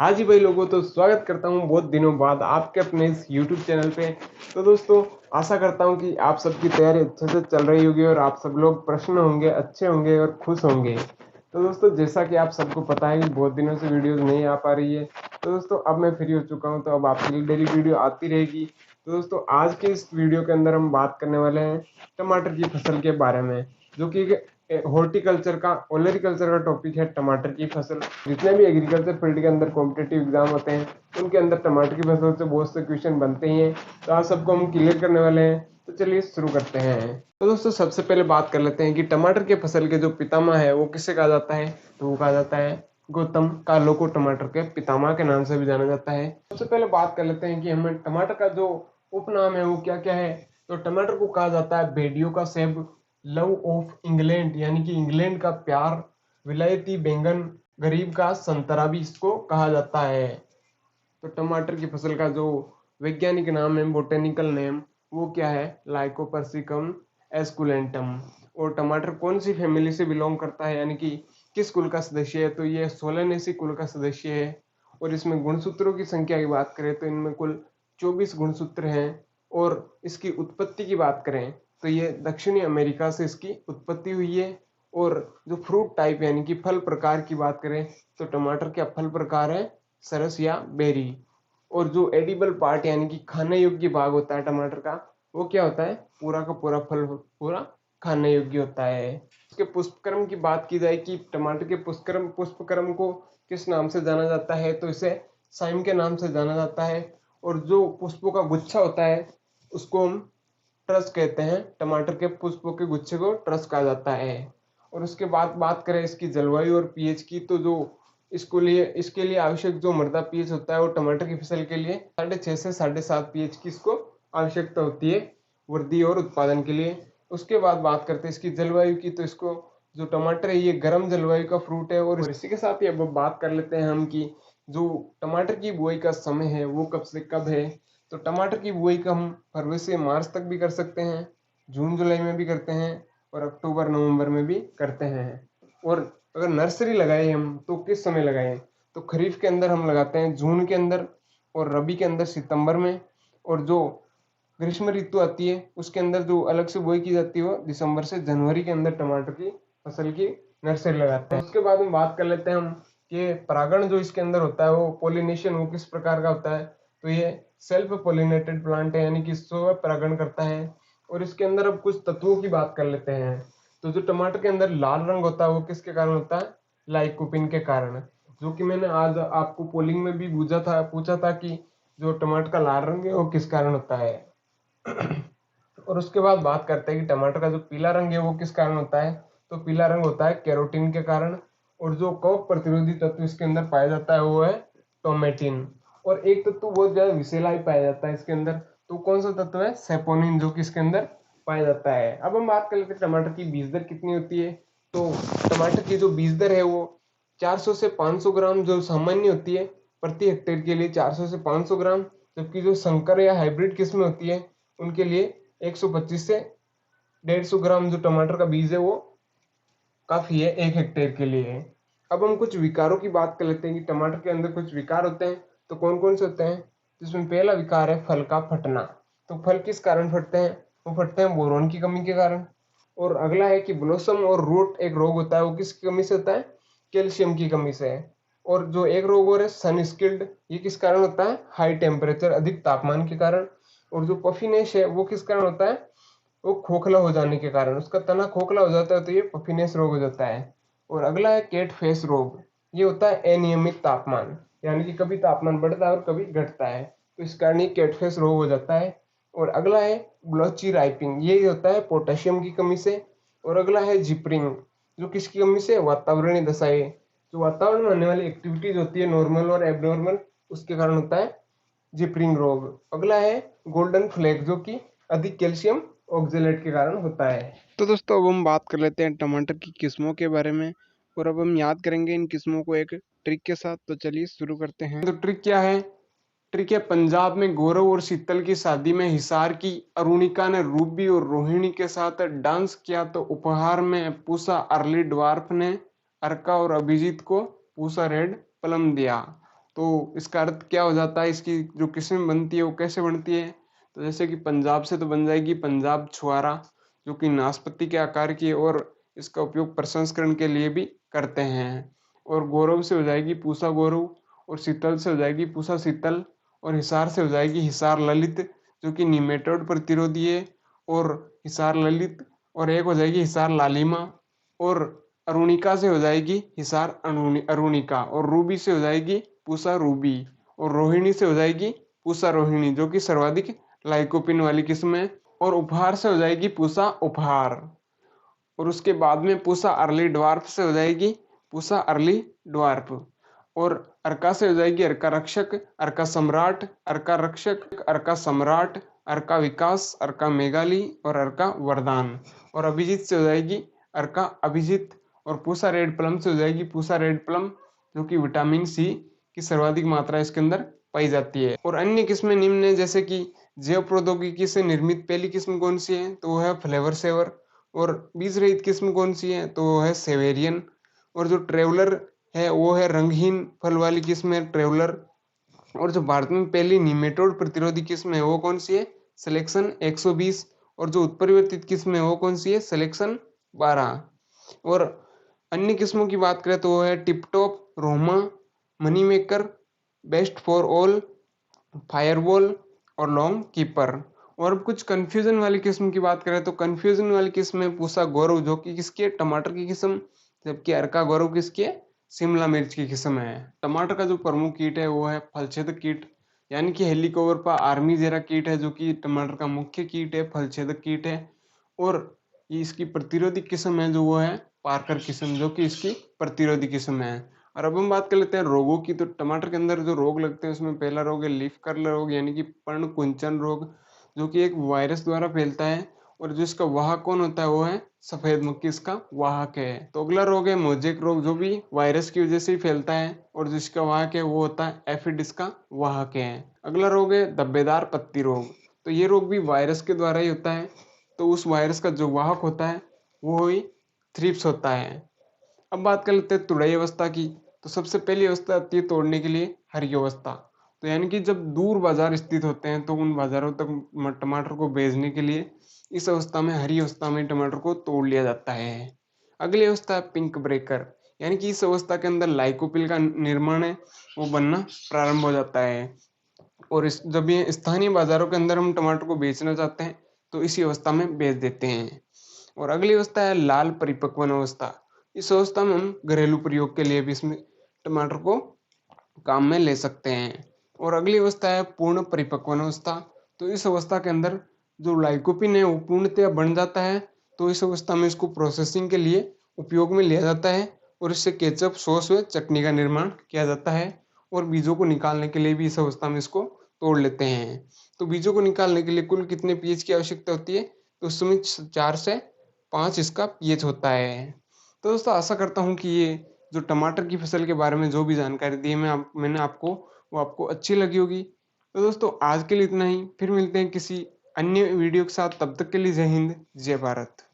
हाँ जी भाई लोगों, तो स्वागत करता हूँ बहुत दिनों बाद आपके अपने इस यूट्यूब चैनल पे। तो दोस्तों, आशा करता हूँ कि आप सबकी तैयारी अच्छे से चल रही होगी और आप सब लोग प्रसन्न होंगे, अच्छे होंगे और खुश होंगे। तो दोस्तों, जैसा कि आप सबको पता है कि बहुत दिनों से वीडियोस नहीं आ पा रही है, तो दोस्तों अब मैं फ्री हो चुका हूँ, तो अब आपके लिए डेली वीडियो आती रहेगी। तो दोस्तों, आज के इस वीडियो के अंदर हम बात करने वाले हैं टमाटर की फसल के बारे में, जो कि हॉर्टिकल्चर का ओलरिकल्चर का टॉपिक है। टमाटर की फसल, जितने भी एग्रीकल्चर फील्ड के अंदर कॉम्पिटेटिव एग्जाम होते हैं उनके अंदर टमाटर की फसल से बहुत से क्वेश्चन बनते ही हैं। तो आज सबको हम क्लियर करने वाले हैं। तो चलिए शुरू करते हैं। तो दोस्तों, सबसे पहले बात कर लेते हैं कि टमाटर के फसल के जो पितामह है वो किसे कहा जाता है। तो वो कहा जाता है गौतम कालो को टमाटर के पितामह के नाम से भी जाना जाता है। सबसे पहले बात कर लेते हैं कि हमें टमाटर का जो उपनाम है वो क्या क्या है। तो टमाटर को कहा जाता है भेड़ियों का सेब, लव ऑफ इंग्लैंड यानी कि इंग्लैंड का प्यार, विलायती बैंगन, गरीब का संतरा भी इसको कहा जाता है। तो टमाटर की फसल का जो वैज्ञानिक नाम है, बोटेनिकल नेम, वो क्या है, लाइकोपर्सिकम एस्कुलेंटम। और टमाटर कौन सी फैमिली से बिलोंग करता है, यानी कि किस कुल का सदस्य है, तो ये सोलेनेसी कुल का सदस्य है। और इसमें गुणसूत्रों की संख्या की बात करें तो इनमें कुल 24 गुणसूत्र हैं। और इसकी उत्पत्ति की बात करें तो ये दक्षिणी अमेरिका से इसकी उत्पत्ति हुई है। और जो फ्रूट टाइप यानी कि फल प्रकार की बात करें तो टमाटर का फल प्रकार है सरस या बेरी। और जो एडिबल पार्ट यानी कि खाने योग्य भाग होता है टमाटर का, वो क्या होता है, पूरा का पूरा फल पूरा खाने योग्य होता है। उसके पुष्पक्रम की बात की जाए कि टमाटर के पुष्पक्रम को किस नाम से जाना जाता है, तो इसे साइम के नाम से जाना जाता है। और जो पुष्पों का गुच्छा होता है उसको हम ट्रस कहते हैं। टमाटर के पुष्पों के गुच्छे को ट्रस कहा जाता है। और उसके बाद बात करें इसकी जलवायु और पीएच की, तो जो इसके लिए आवश्यक जो मृदा पीएच होता है वो टमाटर की फसल के लिए 6.5 से 7.5 पीएच की इसको आवश्यकता होती है वृद्धि और उत्पादन के लिए। उसके बाद बात करते हैं इसकी जलवायु की, तो इसको जो टमाटर है ये गर्म जलवायु का फ्रूट है। और इसी के साथ ही अब बात कर लेते हैं हम कि जो टमाटर की बुआई का समय है वो कब से कब है। तो टमाटर की बुआई का हम फरवरी से मार्च तक भी कर सकते हैं, जून जुलाई में भी करते हैं और अक्टूबर नवंबर में भी करते हैं। और अगर नर्सरी लगाए हम तो किस समय लगाएं, तो खरीफ के अंदर हम लगाते हैं जून के अंदर, और रबी के अंदर सितंबर में। और जो ग्रीष्म ऋतु आती है उसके अंदर जो अलग से बुआई की जाती है वो दिसंबर से जनवरी के अंदर टमाटर की फसल की नर्सरी लगाते हैं। उसके बाद हम बात कर लेते हैं हम कि परागण जो इसके अंदर होता है वो पोलिनेशन वो किस प्रकार का होता है। तो ये सेल्फ पोलिनेटेड प्लांट है, यानी कि स्व परागण करता है। और इसके अंदर अब कुछ तत्वों की बात कर लेते हैं। तो जो टमाटर के अंदर लाल रंग होता है वो किसके कारण होता है, लाइकोपिन के कारण। जो कि मैंने आज आपको पोलिंग में भी पूछा था कि जो टमाटर का लाल रंग है वो किस कारण होता है। और उसके बाद बात करते हैं कि टमाटर का जो पीला रंग है वो किस कारण होता है। तो पीला रंग होता है कैरोटीन के कारण। और जो कवक प्रतिरोधी तत्व इसके अंदर पाया जाता है वो है टोमेटिन। और एक तत्व बहुत ज्यादा विषैला ही पाया जाता है इसके अंदर, तो कौन सा तत्व है, सेपोनिन, जो कि इसके अंदर पाया जाता है। अब हम बात कर लेते हैं टमाटर की बीज दर कितनी होती है। तो टमाटर की जो बीज दर है वो 400 से 500 ग्राम जो सामान्य होती है प्रति हेक्टेयर के लिए, 400 से 500 ग्राम। जबकि जो संकर या हाइब्रिड किस्में होती है उनके लिए 125 से 150 ग्राम जो टमाटर का बीज है वो काफी है 1 हेक्टेयर के लिए। अब हम कुछ विकारों की बात कर लेते हैं कि टमाटर के अंदर कुछ विकार होते हैं। तो कौन कौन से होते हैं, जिसमें पहला विकार है फल का फटना। तो फल किस कारण फटते हैं, वो फटते हैं बोरोन की कमी के कारण। और अगला है कि ब्लोसम और रूट एक रोग होता है, वो किसकी कमी से होता है, कैल्शियम की कमी से है। और जो एक रोग और है सन स्किल्ड, ये किस कारण होता है, हाई टेम्परेचर अधिक तापमान के कारण। और जो पफिनेश है वो किस कारण होता है, वो खोखला हो जाने के कारण, उसका तना खोखला हो जाता है तो ये पफिनेस रोग हो जाता है। और अगला है केट फेस रोग, ये होता है अनियमित तापमान, यानी कि कभी तापमान बढ़ता है और कभी घटता है, तो इस कारण ये केट फेस रोग हो जाता है। और अगला है ब्लॉची राइपिंग, ये होता है पोटेशियम की कमी से। और अगला है जिपरिंग, जो किसकी कमी से, वातावरणीय दशाएं, जो वातावरण में होने वाली एक्टिविटीज होती है नॉर्मल और एबनॉर्मल, उसके कारण होता है जिपरिंग रोग। अगला है गोल्डन फ्लैग, जो कि अधिक कैल्शियम ऑक्जेलेट के कारण होता है। तो दोस्तों, अब हम बात कर लेते हैं टमाटर की किस्मों के बारे में, और अब हम याद करेंगे इन किस्मों को एक ट्रिक के साथ। तो चलिए शुरू करते हैं। तो ट्रिक क्या है, ट्रिक है पंजाब में गौरव और शीतल की शादी में हिसार की अरुणिका ने रूबी और रोहिणी के साथ डांस किया, तो उपहार में पूसा अर्ली ड्वार्फ ने अर्का और अभिजीत को पूसा रेड प्लम दिया। तो इसका अर्थ क्या हो जाता है, इसकी जो किस्म बनती है वो कैसे बनती है? तो जैसे कि पंजाब से तो बन जाएगी पंजाब छुआरा, जो कि नाशपाती के आकार की है और इसका उपयोग प्रसंस्करण के लिए भी करते हैं। और गौरव से हो जाएगी पूसा गौरव, और शीतल से हो जाएगी पूसा शीतल, और हिसार से हो जाएगी हिसार ललित, जो कि निमेटोड प्रतिरोधी है। और हिसार ललित, और एक हो जाएगी हिसार लालिमा, और अरुणिका से हो जाएगी हिसार अरुणिका, और रूबी से हो जाएगी पूसा रूबी, और रोहिणी से हो जाएगी पूसा रोहिणी, जो कि सर्वाधिक लाइकोपिन वाली किस्म है। और उपहार से हो जाएगी पूसा उपहार, और उसके बाद में पूसा अर्ली ड्वार्फ से हो जाएगी पूसा अर्ली ड्वार्फ। और अर्का से हो जाएगी अर्का रक्षक, अर्का सम्राट, अर्का रक्षक, अर्का सम्राट, अर्का विकास, अर्का मेघाली, और अर्का वरदान। और अभिजीत से हो जाएगी अर्का अभिजीत, और पूसा रेड प्लम से हो जाएगी पूसा रेड प्लम, जो कि विटामिन सी की सर्वाधिक मात्रा इसके अंदर पाई जाती है। और अन्य किस्में निम्न है, जैसे कि जैव प्रौद्योगिकी से निर्मित पहली किस्म कौन सी है? तो वो है फ्लेवर सेवर। और बीज रहित किस्म कौन सी है? तो वो है सेवेरियन। और जो ट्रेवलर है वो है रंगहीन फल वाली किस्म है ट्रेवलर। और जो भारत में पहली निमेटोड प्रतिरोधी किस्म है वो कौन सी है? सिलेक्शन 120। और जो उत्परिवर्तित किस्म है वो कौन सी है? सिलेक्शन 12। और अन्य किस्मों की बात करें तो वो है tip top, Roma, money maker, best for all, firewall, और लॉन्ग कीपर। और अब कुछ कंफ्यूजन वाली किस्म की बात करें तो कंफ्यूजन वाली किस्म है पूसा गौरव, जो कि किसकी है? टमाटर की किस्म। जबकि अर्का गौरव किसकी है? शिमला मिर्च की किस्म है। टमाटर का जो प्रमुख कीट है वो है फलछेदक कीट, यानी कि हेलिकोवर्पा आर्मीजेरा कीट है, जो कि टमाटर का मुख्य कीट है, फलछेदक कीट है। और ये इसकी प्रतिरोधी किस्म है जो वो है पार्कर किस्म, जो कि इसकी प्रतिरोधी किस्म है। और अब हम बात कर लेते हैं रोगों की। तो टमाटर के अंदर जो रोग लगते हैं उसमें पहला रोग है लीफ कर्ल रोग, यानी कि पर्ण कुंचन रोग, जो कि एक वायरस द्वारा फैलता है। और जो इसका वाहक कौन होता है वो है सफेद मक्खी, इसका वाहक है। तो अगला रोग है मोजेक रोग, जो भी वायरस की वजह से ही फैलता है, और जिसका वाहक है वो होता है एफिड, इसका वाहक है। अगला रोग है धब्बेदार पत्ती रोग। तो ये रोग भी वायरस के द्वारा ही होता है। तो उस वायरस का जो वाहक होता है वो ही थ्रिप्स होता है। अब बात कर लेते हैं तुड़ाई अवस्था की। तो सबसे पहली अवस्था आती है तोड़ने के लिए हरी अवस्था। तो यानी कि जब दूर बाजार स्थित होते हैं तो उन बाजारों तक टमाटर को भेजने के लिए इस अवस्था में, हरी अवस्था में टमाटर को तोड़ लिया जाता है। अगली अवस्था है पिंक ब्रेकर, यानी कि इस अवस्था के अंदर लाइकोपिल का निर्माण है वो बनना प्रारंभ हो जाता है। और इस जब ये स्थानीय बाजारों के अंदर हम टमाटर को बेचना चाहते हैं तो इसी अवस्था में बेच देते हैं। और अगली अवस्था है लाल परिपक्वन अवस्था। इस अवस्था में हम घरेलू प्रयोग के लिए भी इसमें टमाटर को काम में ले सकते हैं। और अगली अवस्था है पूर्ण परिपक्वन अवस्था। तो इस अवस्था के अंदर जो लाइकोपिन है वो पूर्णतः बन जाता है। तो इस अवस्था में इसको प्रोसेसिंग के लिए उपयोग में लिया जाता है, और इससे केचप, सॉस व चटनी का निर्माण किया जाता है। और बीजों को निकालने के लिए भी इस अवस्था में इसको तोड़ लेते हैं। तो बीजों को निकालने के लिए कुल कितने पीएच की आवश्यकता होती है? तो उसमें 4 से 5 इसका पीएच होता है। तो दोस्तों आशा करता हूँ कि ये जो टमाटर की फसल के बारे में जो भी जानकारी दी है मैंने आपको, वो आपको अच्छी लगी होगी। तो दोस्तों आज के लिए इतना ही, फिर मिलते हैं किसी अन्य वीडियो के साथ। तब तक के लिए जय हिंद, जय भारत।